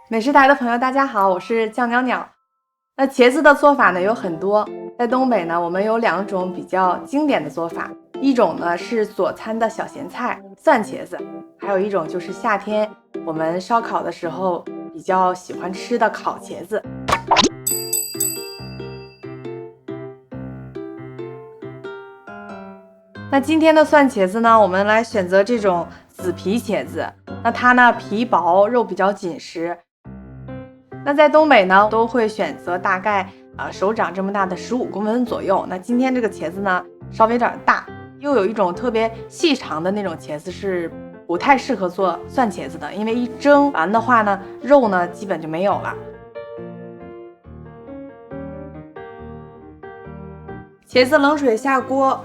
美食台的朋友，大家好，我是酱鸟鸟。那茄子的做法呢有很多，在东北呢，我们有2种比较经典的做法，一种呢是佐餐的小咸菜蒜茄子，还有一种就是夏天我们烧烤的时候比较喜欢吃的烤茄子。那今天的蒜茄子呢，我们来选择这种紫皮茄子，那它呢皮薄，肉比较紧实。那在东北呢，都会选择大概手掌这么大的15公分左右。那今天这个茄子呢，稍微有点大，又有一种特别细长的那种茄子是不太适合做蒜茄子的，因为一蒸完的话呢，肉呢基本就没有了。茄子冷水下锅，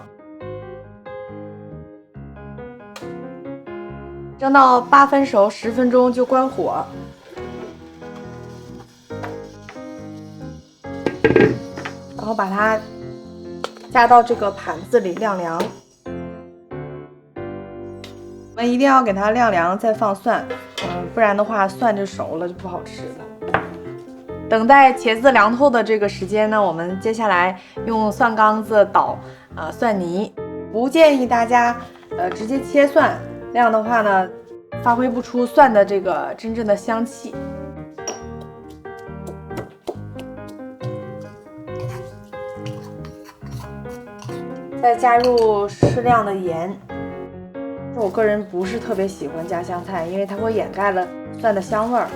蒸到8分熟，10分钟就关火。然后把它加到这个盘子里晾凉。我们一定要给它晾凉再放蒜，不然的话蒜就熟了就不好吃了。等待茄子凉透的这个时间呢，我们接下来用蒜缸子捣蒜泥。不建议大家直接切蒜，那样的话呢，发挥不出蒜的这个真正的香气。再加入适量的盐。我个人不是特别喜欢加香菜，因为它会掩盖了蒜的香味儿。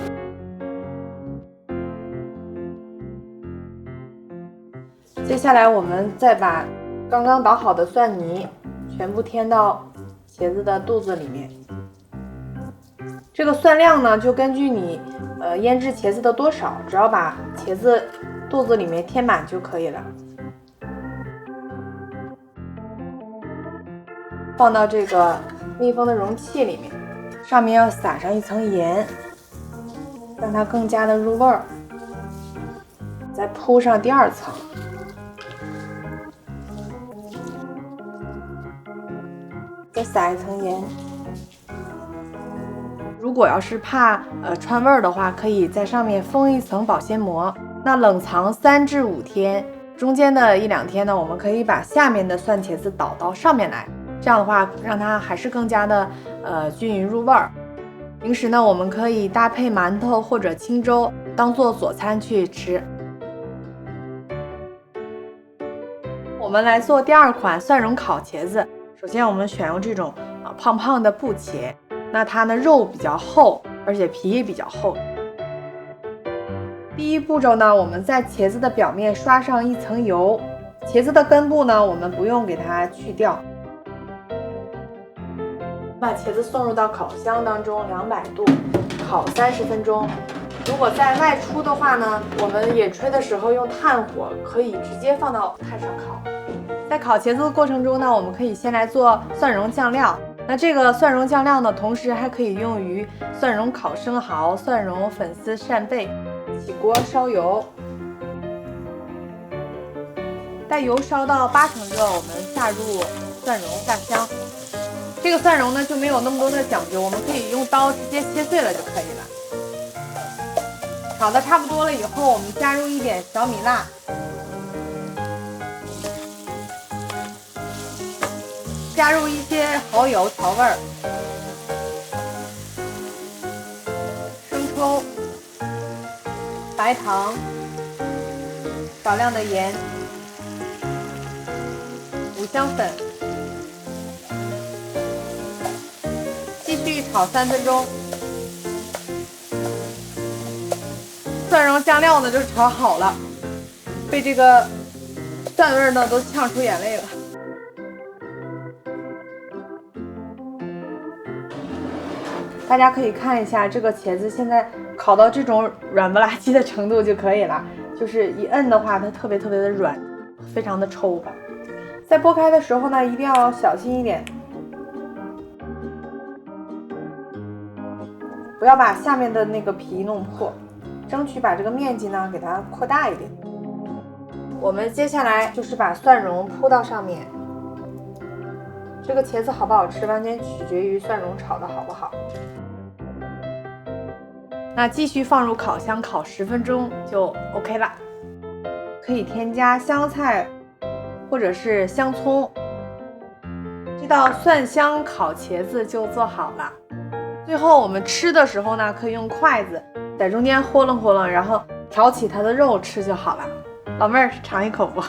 接下来我们再把刚刚捣好的蒜泥全部添到茄子的肚子里面。这个蒜量呢，就根据你腌制茄子的多少，只要把茄子肚子里面填满就可以了。放到这个密封的容器里面，上面要撒上一层盐，让它更加的入味儿。再铺上第2层，再撒一层盐。如果要是怕串味儿的话，可以在上面封一层保鲜膜。那冷藏3至5天，中间的1、2天呢，我们可以把下面的蒜茄子倒到上面来。这样的话，让它还是更加的均匀入味儿。平时呢，我们可以搭配馒头或者清粥，当做佐餐去吃。我们来做第2款蒜蓉烤茄子。首先，我们选用这种胖胖的布茄，那它呢肉比较厚，而且皮也比较厚。第一步骤呢，我们在茄子的表面刷上一层油。茄子的根部呢，我们不用给它去掉。把茄子送入到烤箱当中，200度烤30分钟。如果在外出的话呢，我们野炊的时候用炭火，可以直接放到炭上烤。在烤茄子的过程中呢，我们可以先来做蒜蓉酱料。那这个蒜蓉酱料呢，同时还可以用于蒜蓉烤生蚝、蒜蓉粉丝扇贝。起锅烧油，待油烧到8成热，我们下入蒜蓉下香。这个蒜蓉呢就没有那么多的讲究，我们可以用刀直接切碎了就可以了。炒的差不多了以后，我们加入一点小米辣，加入一些蚝油调味儿，生抽、白糖、少量的盐、五香粉。继续炒3分钟，蒜蓉酱料呢就炒好了，被这个蒜味呢都呛出眼泪了。大家可以看一下这个茄子现在烤到这种软不拉几的程度就可以了，就是一摁的话它特别的软，非常的抽吧。在剥开的时候呢，一定要小心一点。不要把下面的那个皮弄破，争取把这个面积呢给它扩大一点。我们接下来就是把蒜蓉铺到上面。这个茄子好不好吃，完全取决于蒜蓉炒的好不好。那继续放入烤箱烤10分钟就 OK 了。可以添加香菜或者是香葱。这道蒜香烤茄子就做好了。最后我们吃的时候呢，可以用筷子在中间豁楞豁楞，然后挑起它的肉吃就好了。老妹儿尝一口不？